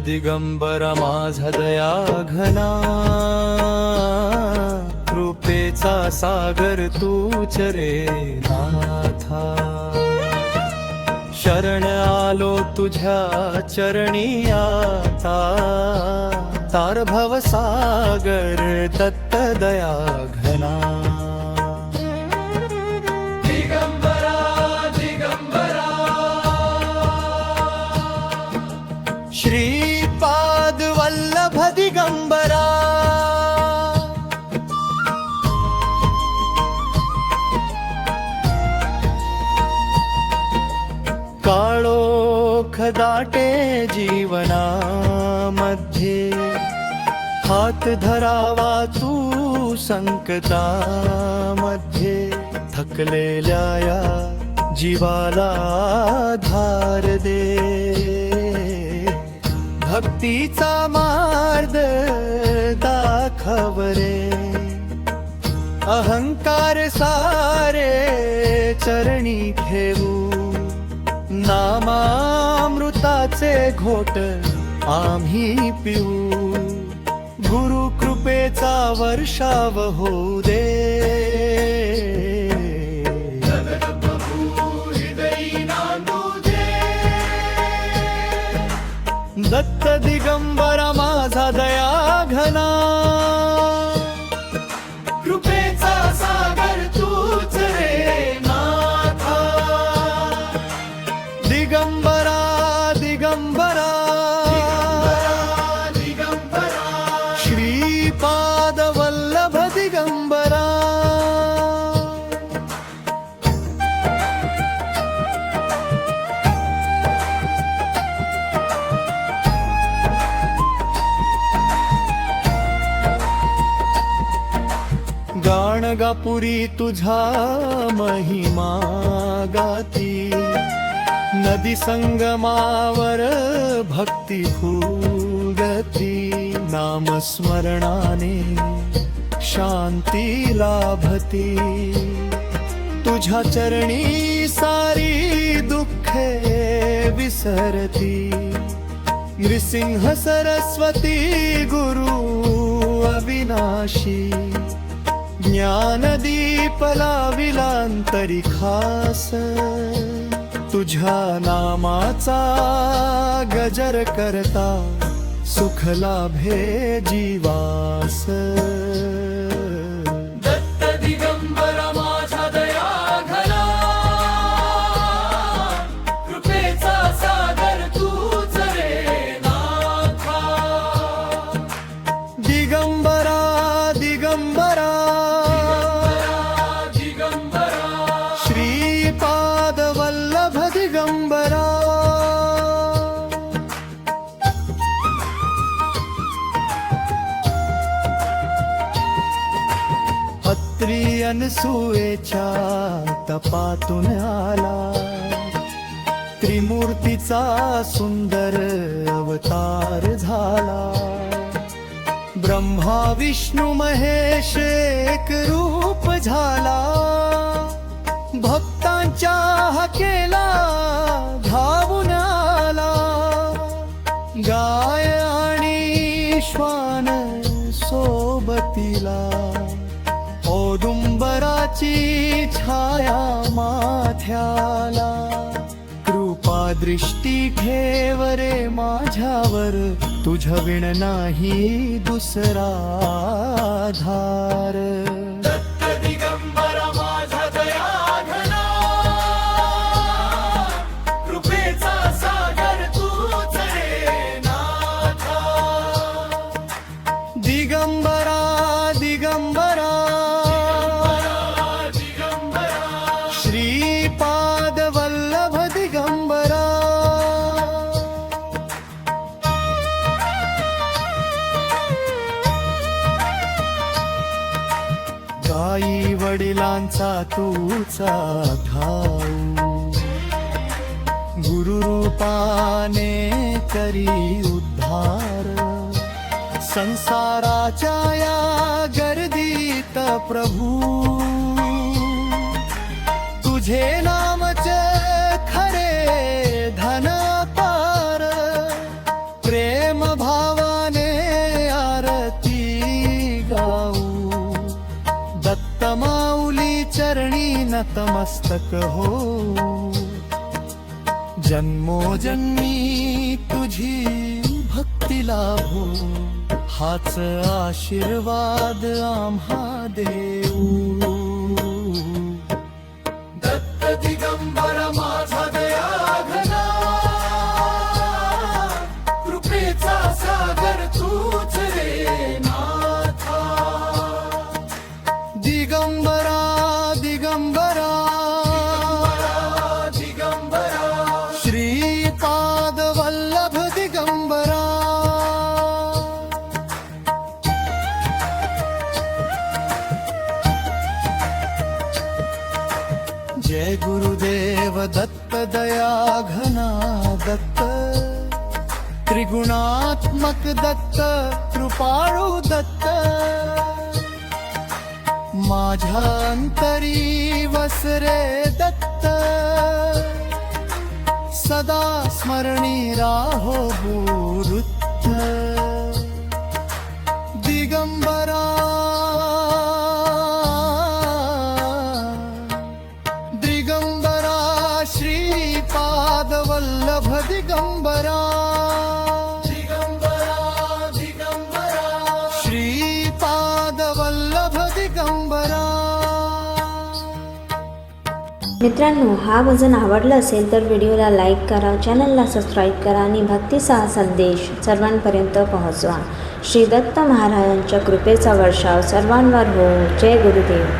दिगंबर माझा दया घना, कृपेचा सागर तूच रे नाथा। शरण आलो तुझ्या चरणी आता, तार भव सागर दत्त दया घना। दिगंबरा दिगंबरा श्रीपाद वल्लभ दिगंबरा, काळोख दाटे जीवनामध्ये, हात धरावा तू संकटामध्ये। थकलेल्या या जीवाला आधार दे, भक्तीचा मार्ग दाखव रे। अहंकार सारे चरणी ठेवू, नामामृताचे घोट आम्ही पिऊ। गुरु कृपेचा वर्षाव होऊ दे, दत्त दिगंबरा माझा दया घना, कृपेचा सागर तूच रे नाथा। दिगंबरा दिगंबरा दिगंबरा श्रीपाद वल्लभ दिगंबरा। गाणगापुरी तुझा महिमा गाती, नदी संगमावर भक्ती फुलगती। नामस्मरणाने शांती लाभती, तुझ्या चरणी सारी दुःखे विसरती। नृसिंह सरस्वती गुरु अविनाशी, ज्ञानदीप लाविलांतरी खास। तुझ्या नामाचा गजर करता, सुख लाभे जीवास। दत्त दिगंबरा माझा दया घना, कृपेचा सागर तूच रे नाथा। दिगंबरा दिगंबरा श्रीपाद वल्लभ दिगंबरा। अत्री अनसुयेच्या तपातून आला, त्रिमूर्तीचा सुंदर अवतार झाला। ब्रह्मा विष्णू महेश एक रूप झाला, भक्तांच्या हाकेला धावून आला। गाय आणि श्वान सोबतीला, औदुंबराची छाया माथ्याला। कृपा दृष्टी ठेव रे माझ्यावर, तुझ्या विण नाही दुसरा आधार। दत्त दिगंबरा माझा दया घना, कृपेचा सागर तूच रे नाथा। दिगंबरा दिगंबरा श्रीपाद वल्लभ दिगंबरा। आई वडिलांचा तूचा ठाऊ, गुरु रूपाने करी उद्धार। संसाराच्या या गर्दीत प्रभू, तुझे नामचे खरे धन पार। प्रेम मस्तक हो, जन्मोजन्मी तुझी भक्ती लाभो, हाच आशीर्वाद आम्हा देऊ. दत्त दिगंबर माझा दयाघना, कृपेचा सागर तूच रे नाथा. दिगंबरा दिगंबरा दिगंबरा, श्रीपाद वल्लभ दिगंबरा. जय गुरुदेव दत्त दया घना दत्त, त्रिगुणात्मक दत्त कृपाळू दत्त. माझ्या अंतरी वसरे दत्त, सदा स्मरणी राहो गुरुत्व. दिगंबरा दिगंबरा, श्रीपाद वल्लभ दिगंबरा. दिगंबरा दिगंबरा, श्रीपाद वल्लभ दिगंबरा. मित्रांनो, हा भजन आवडला असेल तर व्हिडिओला लाईक करा, चॅनलला सबस्क्राईब करा आणि भक्तीचा संदेश सर्वांपर्यंत पोहोचवा. श्री दत्त महाराजांच्या कृपेचा वर्षाव सर्वांवर हो. जय गुरुदेव.